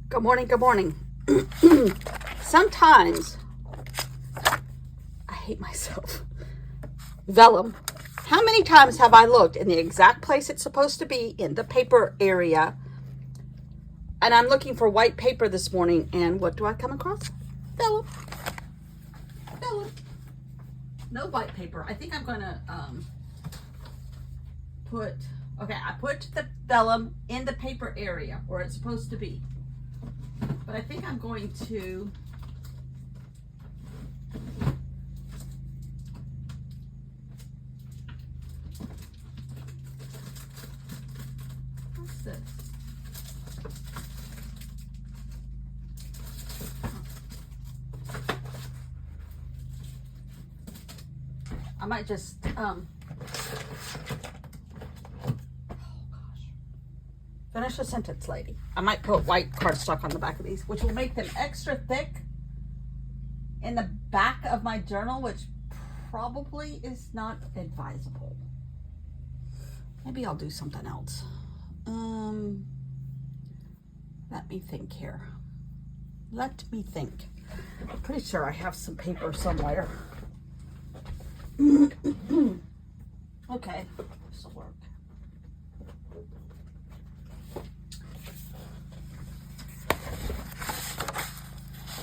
Good morning, good morning. Sometimes, I hate myself. Vellum. How many times have I looked in the exact place it's supposed to be in the paper area? And I'm looking for white paper this morning, and what do I come across? Vellum. Vellum. No white paper. I think I'm going to I put the vellum in the paper area where it's supposed to be. But I think I'm going to what's this? I might just finish a sentence, lady. I might put white cardstock on the back of these, which will make them extra thick in the back of my journal, which probably is not advisable. Maybe I'll do something else. Let me think here. Let me think. I'm pretty sure I have some paper somewhere. Okay, this will work.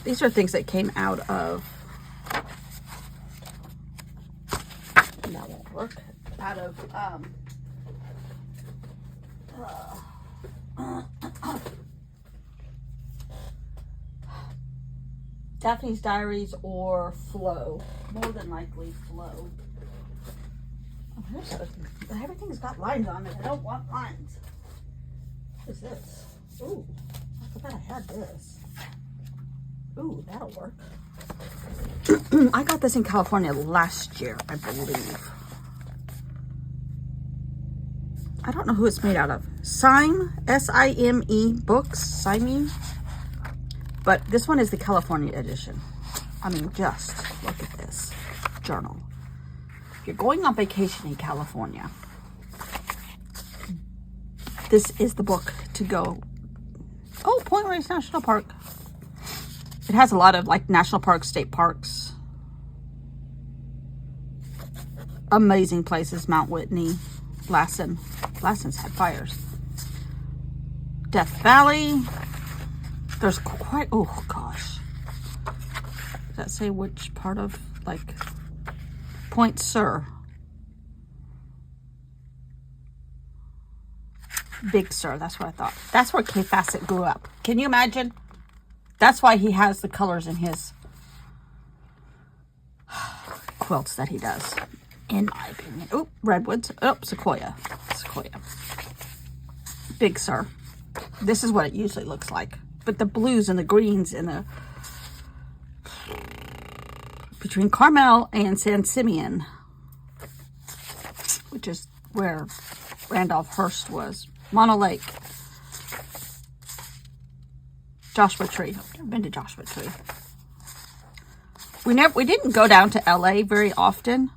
These are things that came out of, that won't work, out of, Daphne's Diaries or Flow. More than likely Flow. Oh, everything's got lines on it. I don't want lines. What is this? Ooh, I forgot I had this. Ooh, that'll work. I got this in California last year, I believe. I don't know who it's made out of. Sime, S-I-M-E books, Sime. But this one is the California edition. I mean, just look at this journal. If you're going on vacation in California, this is the book to go. Oh, Point Reyes National Park. It has a lot of like national parks, state parks. Amazing places. Mount Whitney, Lassen. Lassen's had fires. Death Valley. There's quite, oh gosh. Does that say which part of, like, Point Sur? Big Sur, that's what I thought. That's where Kay Fassett grew up. Can you imagine? That's why he has the colors in his quilts that he does, in my opinion. Oh, redwoods. Oh, sequoia. Sequoia. Big Sur. This is what it usually looks like. But the blues and the greens and the between Carmel and San Simeon, which is where Randolph Hearst was. Mono Lake. Joshua Tree. I've never been to Joshua Tree. We didn't go down to LA very often.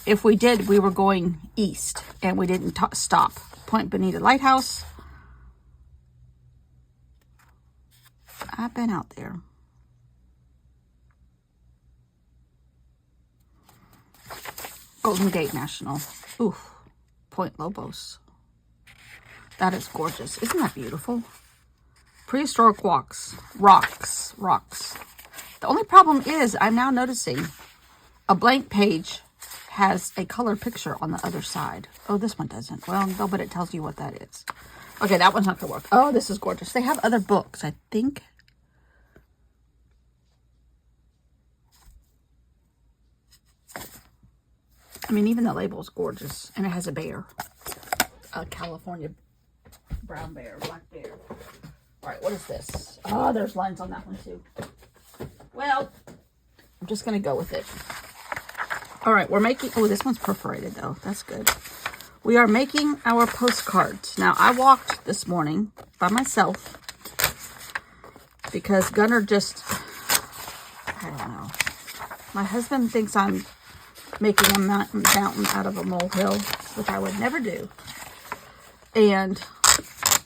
If we did, we were going east, and we didn't stop. Point Bonita Lighthouse. I've been out there. Golden Gate National. Ooh, Point Lobos. That is gorgeous. Isn't that beautiful? Prehistoric rocks. The only problem is I'm now noticing a blank page has a color picture on the other side. Oh, this one doesn't. Well, no, but it tells you what that is. Okay, that one's not going to work. Oh, this is gorgeous. They have other books, I think. I mean, even the label is gorgeous. And it has a bear. A California brown bear, black bear. All right, what is this? Oh, there's lines on that one too. Well, I'm just going to go with it. All right, we're making... Oh, this one's perforated though. That's good. We are making our postcards. Now, I walked this morning by myself because Gunnar just... I don't know. My husband thinks I'm making a mountain out of a molehill, which I would never do. And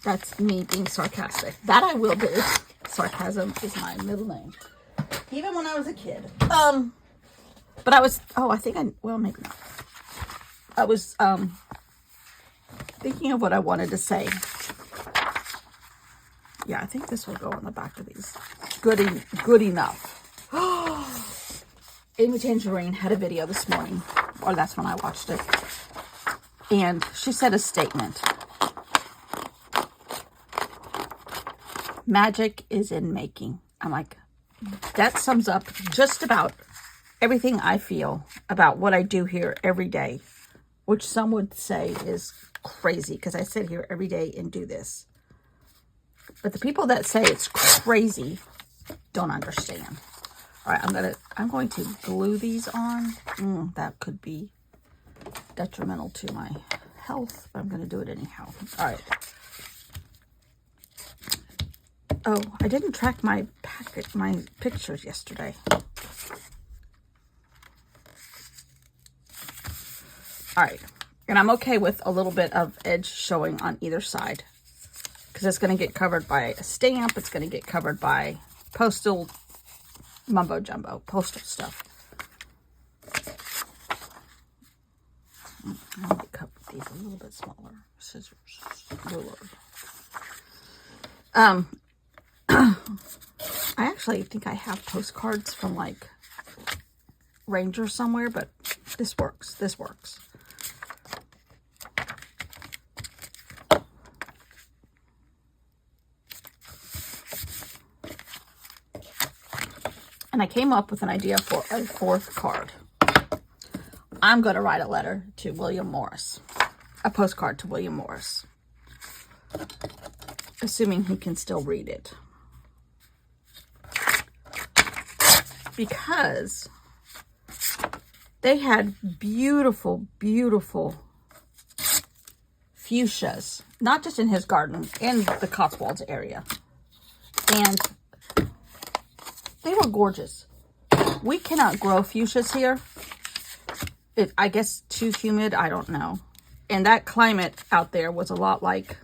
That's me being sarcastic. That I will do. Sarcasm is my middle name. Even when I was a kid. But I was, well, maybe not. I was, thinking of what I wanted to say. Yeah, I think this will go on the back of these. Good enough. Amy Tangerine had a video this morning, or that's when I watched it. And she said a statement. Magic is in making. I'm like, that sums up just about everything I feel about what I do here every day, which some would say is crazy because I sit here every day and do this. But the people that say it's crazy don't understand. All right, I'm going to glue these on. That could be detrimental to my health, but I'm going to do it anyhow. All right. Oh, I didn't track my pictures yesterday. All right, and I'm okay with a little bit of edge showing on either side because it's going to get covered by a stamp. It's going to get covered by postal mumbo jumbo, postal stuff. I'm going to cut these a little bit smaller. Scissors, ruler. I actually think I have postcards from like Ranger somewhere, but this works. This works. And I came up with an idea for a 4th card. I'm going to write a letter to William Morris. A postcard to William Morris. Assuming he can still read it. Because they had beautiful, beautiful fuchsias. Not just in his garden, in the Cotswolds area. And they were gorgeous. We cannot grow fuchsias here. I guess too humid, I don't know. And that climate out there was a lot like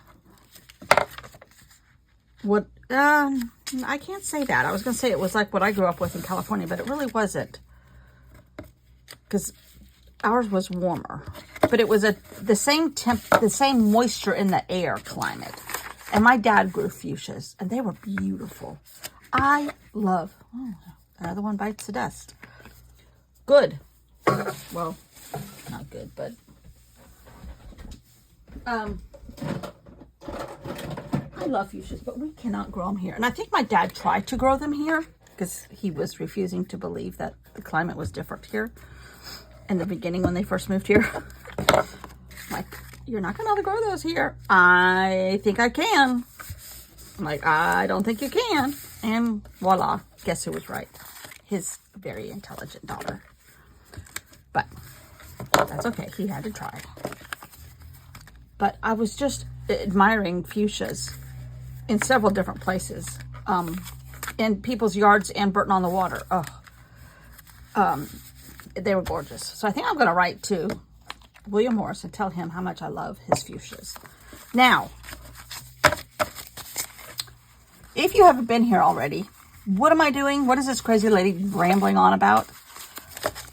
what, I can't say that. I was going to say it was like what I grew up with in California, but it really wasn't. Because ours was warmer. But it was the same moisture in the air climate. And my dad grew fuchsias, and they were beautiful. I love, another one bites the dust. Good. Well, not good, but I love fuchsias, but we cannot grow them here. And I think my dad tried to grow them here because he was refusing to believe that the climate was different here in the beginning when they first moved here. Like, you're not going to grow those here. I think I can. I'm like, I don't think you can. And voila, guess who was right? His very intelligent daughter. But that's okay. He had to try. But I was just admiring fuchsias in several different places. In people's yards and Burton on the Water. They were gorgeous. So I think I'm going to write to William Morris and tell him how much I love his fuchsias. Now, if you haven't been here already, what am I doing? What is this crazy lady rambling on about?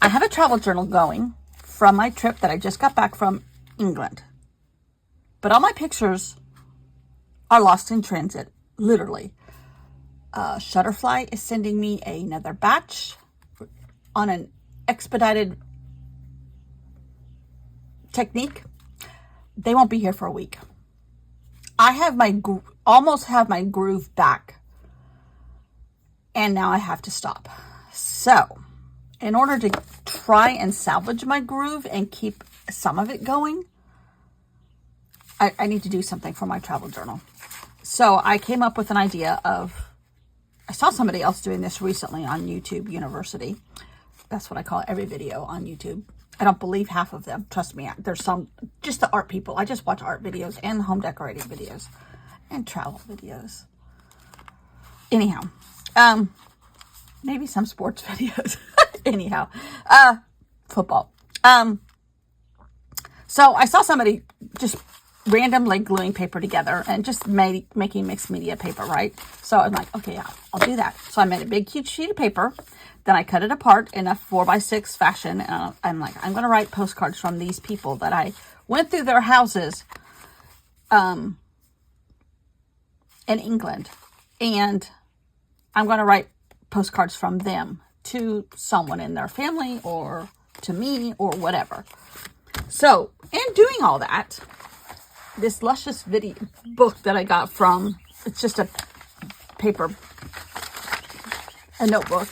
I have a travel journal going from my trip that I just got back from England. But all my pictures are lost in transit, literally. Shutterfly is sending me another batch on an expedited technique. They won't be here for a week. I have almost have my groove back. And now I have to stop. So, in order to try and salvage my groove and keep some of it going, I need to do something for my travel journal. So I came up with an idea of, I saw somebody else doing this recently on YouTube University. That's what I call every video on YouTube. I don't believe half of them. Trust me, there's some, just the art people. I just watch art videos and home decorating videos and travel videos. Anyhow, maybe some sports videos. Anyhow, football. So I saw somebody just randomly gluing paper together and just making mixed media paper, right? So I'm like, okay, yeah, I'll do that. So I made a big, huge sheet of paper. Then I cut it apart in a 4x6 fashion. And I'm like, I'm going to write postcards from these people that I went through their houses in England. And I'm going to write postcards from them to someone in their family or to me or whatever. So in doing all that, this luscious video book that I got from, it's just a notebook.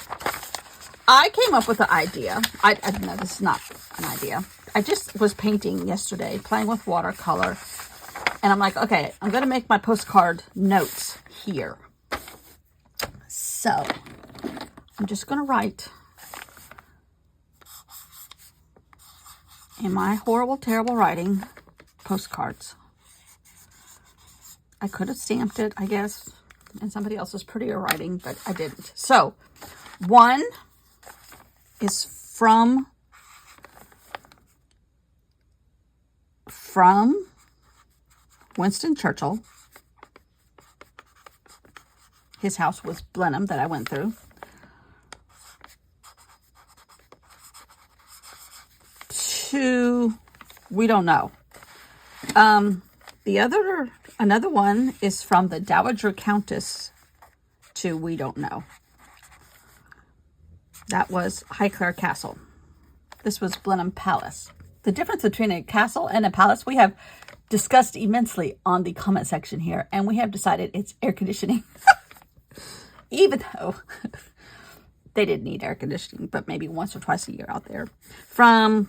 I came up with the idea. I know this is not an idea. I just was painting yesterday, playing with watercolor. And I'm like, okay, I'm going to make my postcard notes here. So I'm just going to write in my horrible, terrible writing, postcards. I could have stamped it, I guess, in somebody else's prettier writing, but I didn't. So, one is from Winston Churchill. His house was Blenheim that I went through. To, we don't know. Another one is from the Dowager Countess to we don't know. That was Highclere Castle. This was Blenheim Palace. The difference between a castle and a palace we have discussed immensely on the comment section here, and we have decided it's air conditioning. Even though they didn't need air conditioning, but maybe once or twice a year out there. From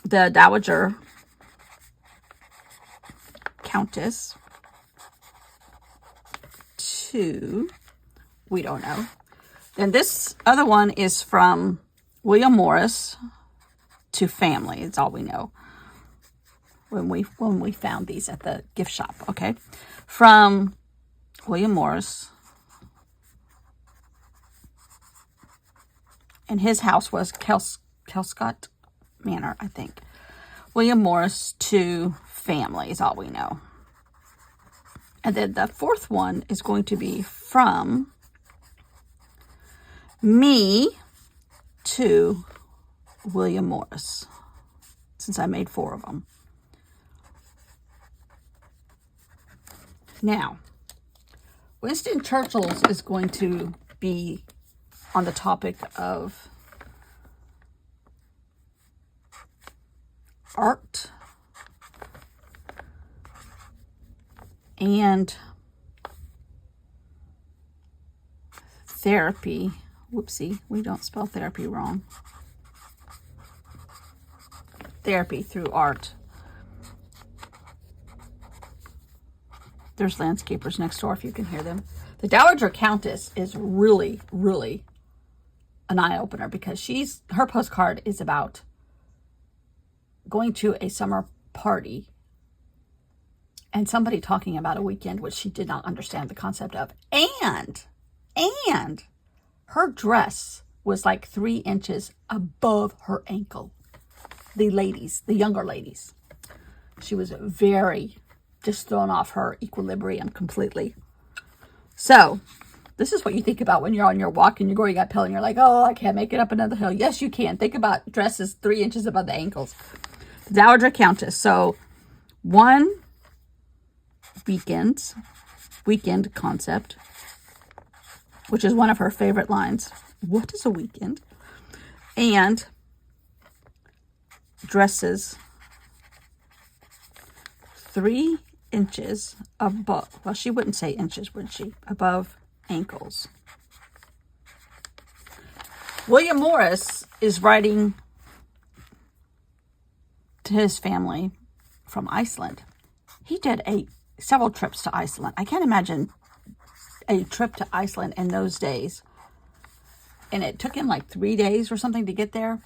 the Dowager Countess to we don't know. Then this other one is from William Morris to family. It's all we know when we found these at the gift shop. Okay, from William Morris, and his house was Kelscott Manor, I think. William Morris to family is all we know. And then the fourth one is going to be from me to William Morris, since I made 4 of them. Now, Winston Churchill's is going to be on the topic of art and therapy. Whoopsie, we don't spell therapy wrong. Therapy through art. There's landscapers next door if you can hear them. The Dowager Countess is really, really an eye-opener because her postcard is about going to a summer party and somebody talking about a weekend which she did not understand the concept of. And her dress was like 3 inches above her ankle. The younger ladies. She was very just thrown off her equilibrium completely. So, this is what you think about when you're on your walk and you're going uphill and you're like, oh, I can't make it up another hill. Yes, you can. Think about dresses 3 inches above the ankles. The Dowager Countess. So, one weekend concept, which is one of her favorite lines. What is a weekend? And dresses 3 inches above, well, she wouldn't say inches, would she? Above ankles. William Morris is writing to his family from Iceland. He did several trips to Iceland. I can't imagine a trip to Iceland in those days. And it took him like 3 days or something to get there.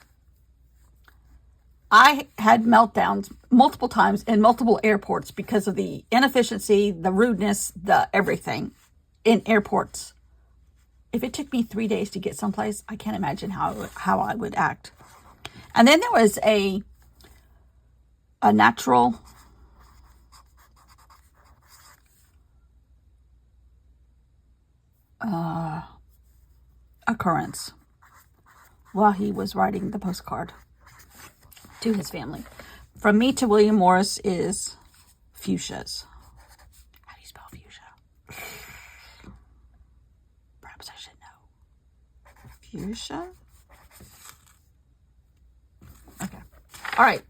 I had meltdowns multiple times in multiple airports because of the inefficiency, the rudeness, the everything in airports. If it took me 3 days to get someplace, I can't imagine how I would act. And then there was a natural occurrence while he was writing the postcard to his family. From me to William Morris is fuchsias. How do you spell fuchsia? Perhaps I should know. Fuchsia? Okay. All right.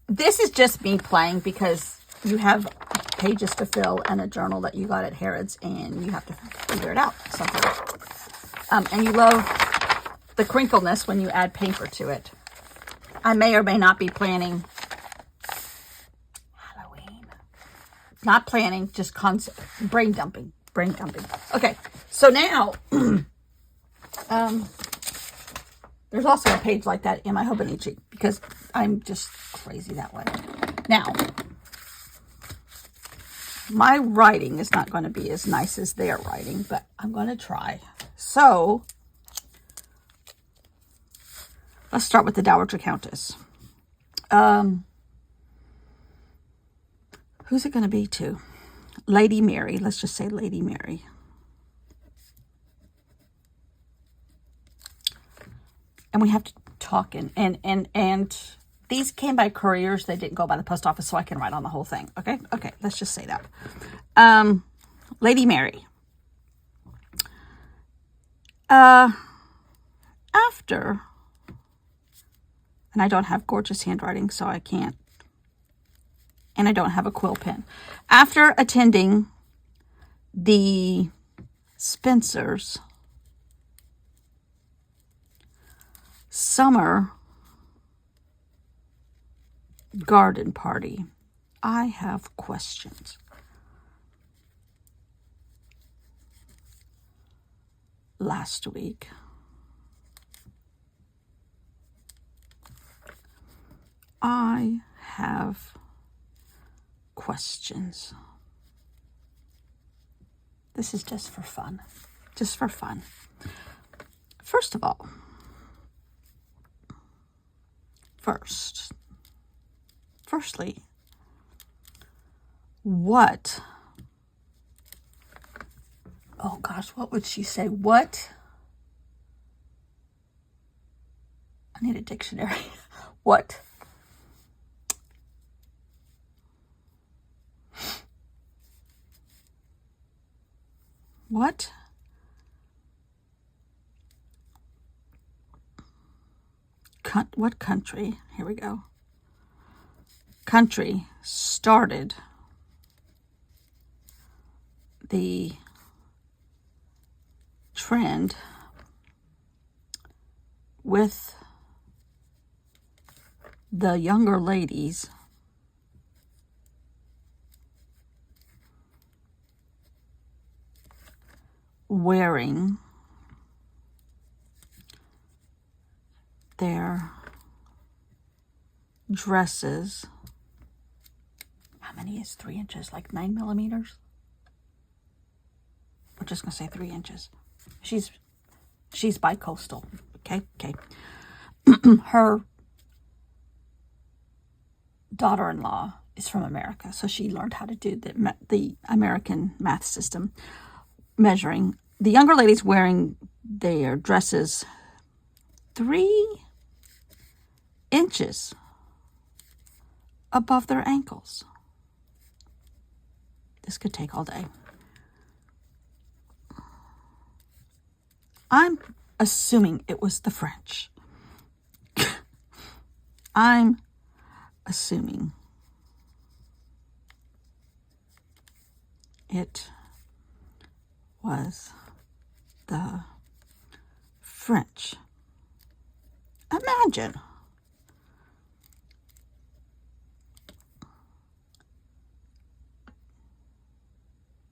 This is just me playing because you have pages to fill and a journal that you got at Harrods, and you have to figure it out somehow. And you love the crinkleness when you add paper to it. I may or may not be planning Halloween. Not planning, just concept. Brain dumping. Okay, so now, there's also a page like that in my Hobonichi because I'm just crazy that way. Now, my writing is not going to be as nice as their writing, but I'm going to try. So, let's start with the Dowager Countess. Who's it going to be to? Lady Mary. Let's just say Lady Mary. And we have to talk, and these came by couriers. They didn't go by the post office, so I can write on the whole thing. Okay, let's just say that. Lady Mary. After, and I don't have gorgeous handwriting, so I can't, and I don't have a quill pen. After attending the Spencer's summer garden party, I have questions. Last week, I have questions. This is just for fun. Just for fun. First of all, firstly, what? Oh gosh, what would she say? What? I need a dictionary. What? What? What country? Here we go. Country started the trend with the younger ladies wearing their dresses. How many is 3 inches? Like 9 millimeters? We're just going to say 3 inches. She's bi-coastal. Okay. Her daughter-in-law is from America, so she learned how to do the American math system measuring. The younger ladies wearing their dresses 3 inches above their ankles. This could take all day. I'm assuming it was the French. I'm assuming it was the French.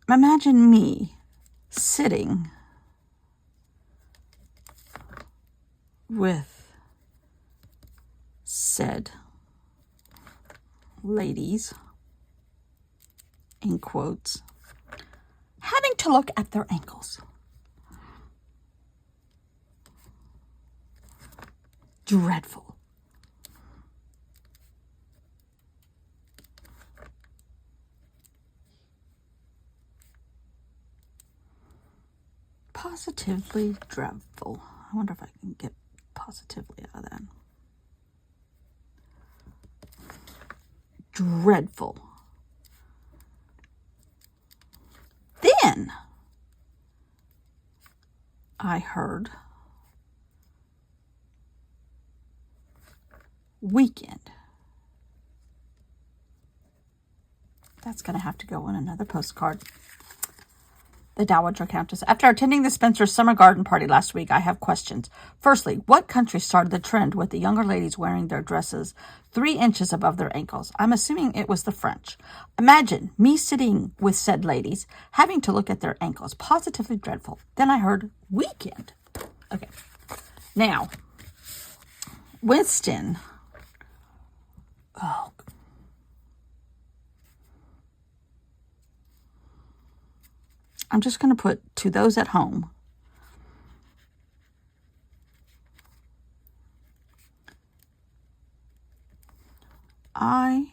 Imagine me sitting with said ladies, in quotes, having to look at their ankles. Dreadful. Positively dreadful. I wonder if I can get positively out of that. Dreadful. Then I heard weekend. That's going to have to go in another postcard. The Dowager Countess. After attending the Spencer's summer garden party last week, I have questions. Firstly, what country started the trend with the younger ladies wearing their dresses 3 inches above their ankles? I'm assuming it was the French. Imagine me sitting with said ladies, having to look at their ankles. Positively dreadful. Then I heard weekend. Okay. Now, Winston. Oh, I'm just going to put to those at home. I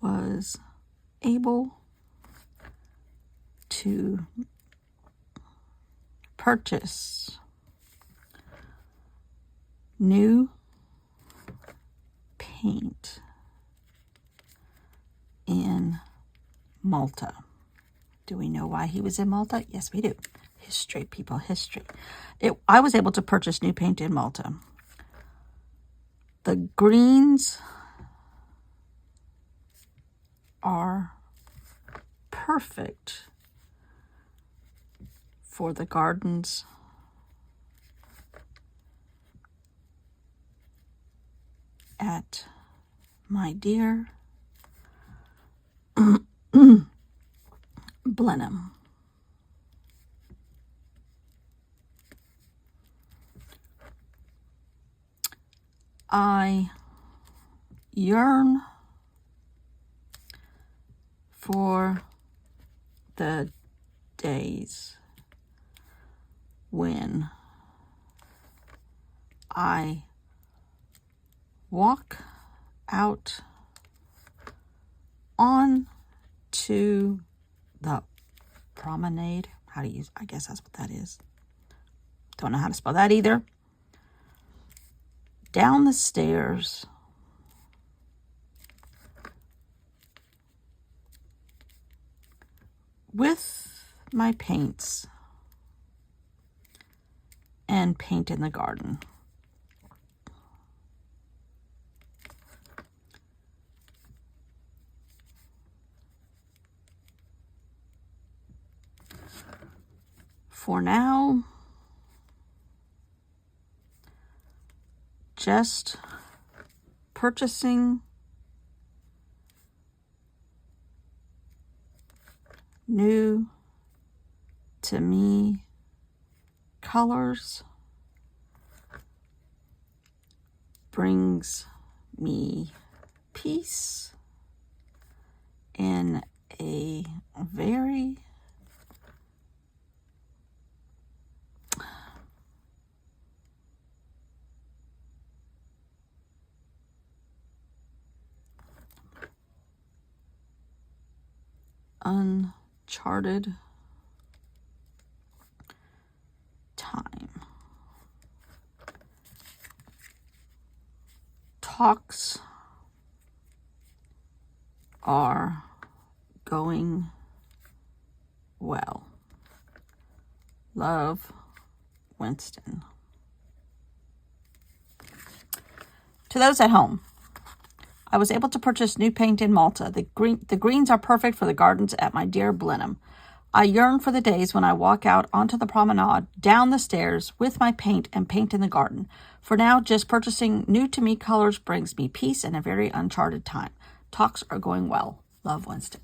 was able to purchase new paint in Malta. Do we know why he was in Malta? Yes, we do. History, people, history. I was able to purchase new paint in Malta. The greens are perfect for the gardens at my dear Blenheim. I yearn for the days when I walk out on to the promenade. How do you, I guess that's what that is. Don't know how to spell that either. Down the stairs. With my paints and paint in the garden. For now, just purchasing new to me colors brings me peace in a very uncharted time. Talks are going well. Love, Winston. To those at home, I was able to purchase new paint in Malta. The greens are perfect for the gardens at my dear Blenheim. I yearn for the days when I walk out onto the promenade, down the stairs, with my paint and paint in the garden. For now, just purchasing new to me colors brings me peace in a very uncharted time. Talks are going well. Love, Winston.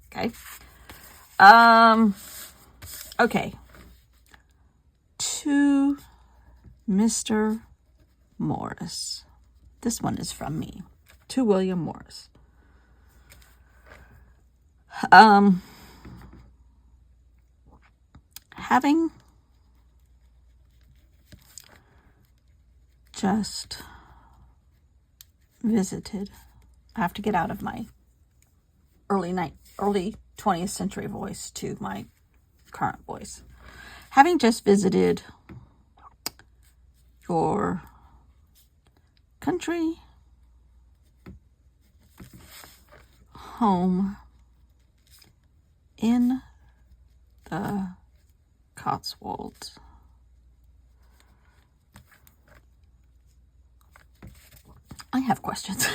Okay. Okay. To Mr. Morris. This one is from me. To William Morris. Having just visited, I have to get out of my early 20th century voice to my current voice. having just visited your country home in the Cotswolds, I have questions.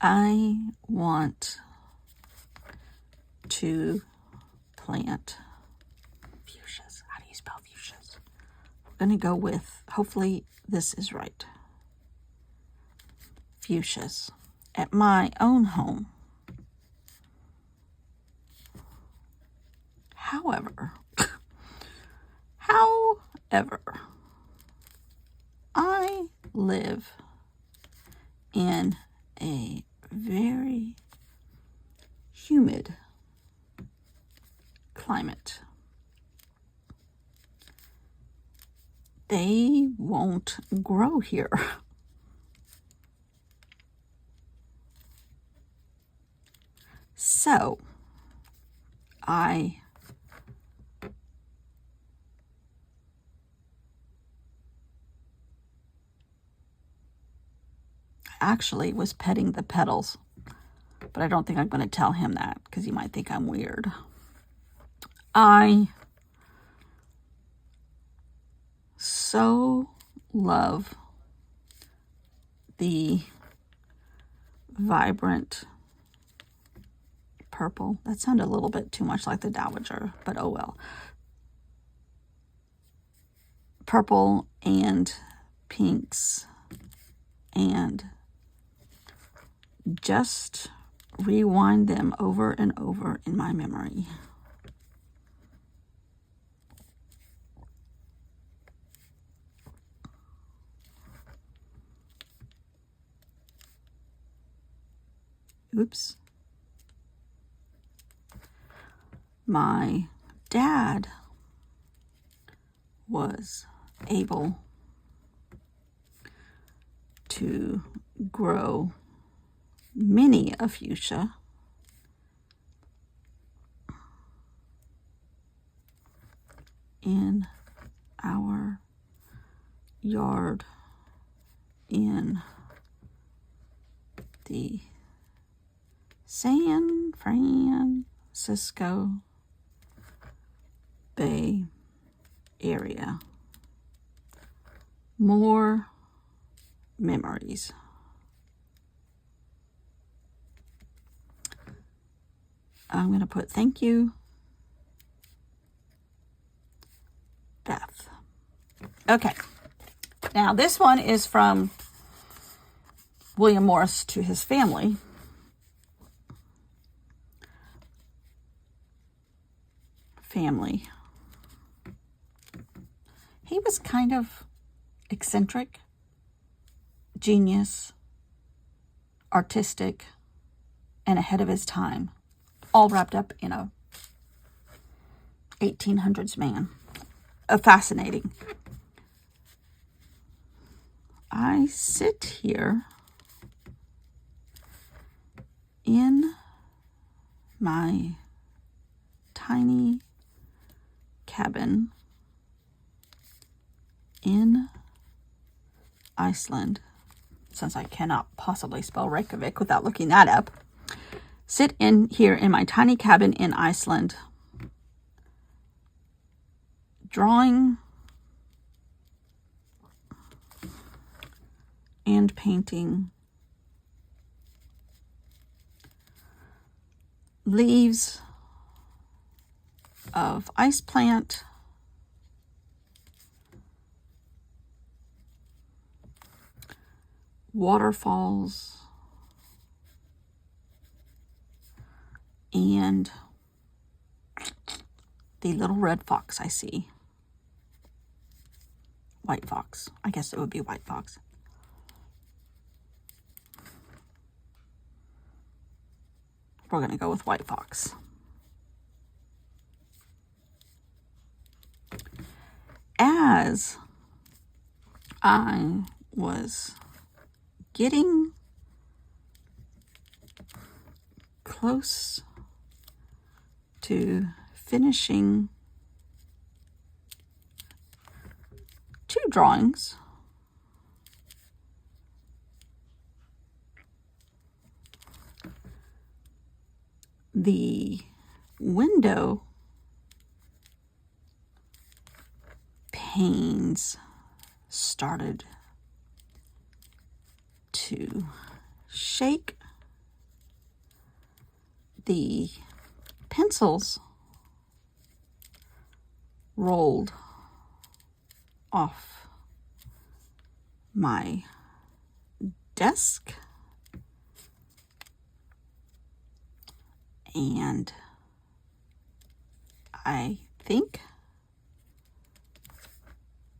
I want to plant fuchsias. How do you spell fuchsias? We're going to go with, hopefully this is right, fuchsias at my own home. However, I live in a very humid climate. They won't grow here. So I actually was petting the petals, but I don't think I'm going to tell him that because he might think I'm weird. I so love the vibrant purple. That sounded a little bit too much like the Dowager, but oh well. Purple and pinks, and just rewind them over and over in my memory. Oops. My dad was able to grow many a fuchsia in our yard in the San Francisco Bay Area. More memories. I'm going to put thank you, Beth. Okay. Now this one is from William Morris to his family. He was kind of eccentric, genius, artistic, and ahead of his time, all wrapped up in a 1800s man. Fascinating. I sit here in my tiny cabin in Iceland, since I cannot possibly spell Reykjavik without looking that up. Sit in here in my tiny cabin in Iceland, drawing and painting leaves of ice plant, waterfalls, and the little red fox I see. White fox. I guess it would be white fox. We're going to go with white fox. As I was getting close to finishing 2 drawings. The window panes started to shake. The pencils rolled off my desk, and I think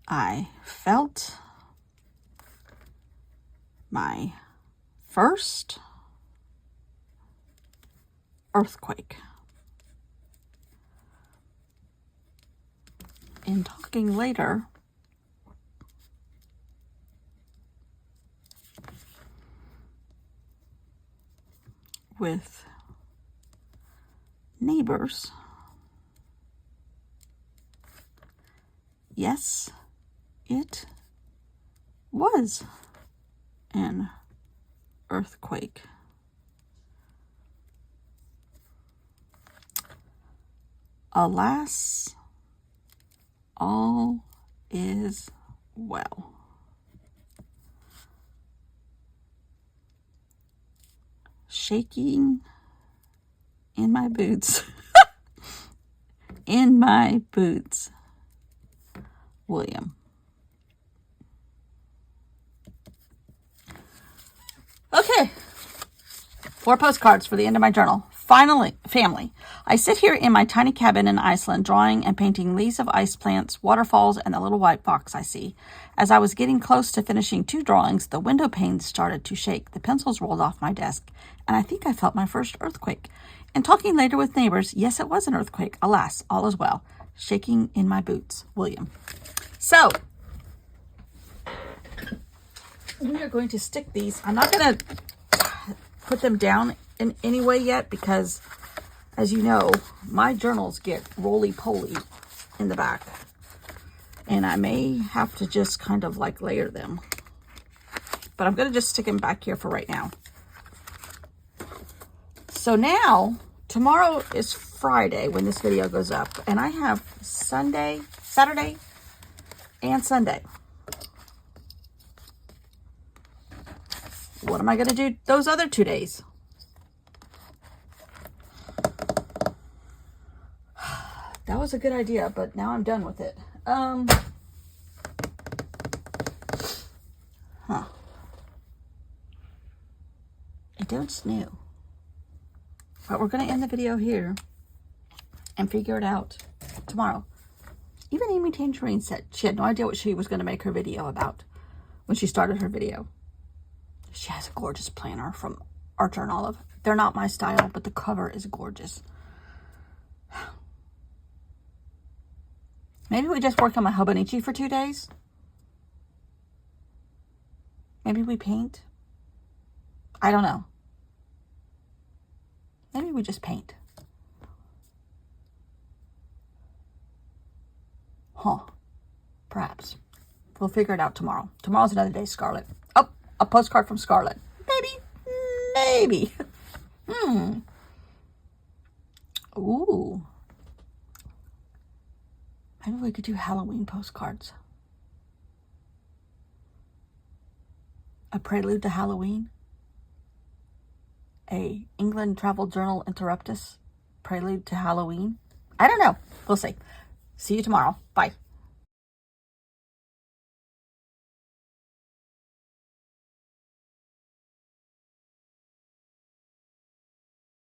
I felt my first earthquake. In talking later with neighbors, yes, it was an earthquake. Alas, all is well. Shaking in my boots. In my boots. William. Okay. 4 postcards for the end of my journal. Finally, family. I sit here in my tiny cabin in Iceland, drawing and painting leaves of ice plants, waterfalls, and the little white fox I see. As I was getting close to finishing 2 drawings, the window panes started to shake. The pencils rolled off my desk, and I think I felt my first earthquake. In talking later with neighbors, yes, it was an earthquake. Alas, all is well. Shaking in my boots. William. So, we are going to stick these. I'm not going to put them down in any way yet because, as you know, my journals get roly-poly in the back. And I may have to just kind of like layer them. But I'm going to just stick them back here for right now. So now, tomorrow is Friday when this video goes up. And I have Saturday, and Sunday. What am I going to do those other 2 days? That was a good idea, but now I'm done with it. I don't know. But we're going to end the video here and figure it out tomorrow. Even Amy Tangerine said she had no idea what she was going to make her video about when she started her video. She has a gorgeous planner from Archer and Olive. They're not my style, but the cover is gorgeous. Maybe we just work on my Hobonichi for 2 days. Maybe we paint. I don't know. Maybe we just paint. Huh. Perhaps. We'll figure it out tomorrow. Tomorrow's another day, Scarlett. Oh, a postcard from Scarlett. Maybe. Ooh. Maybe we could do Halloween postcards. A prelude to Halloween. A England Travel Journal Interruptus prelude to Halloween. I don't know. We'll see. See you tomorrow. Bye.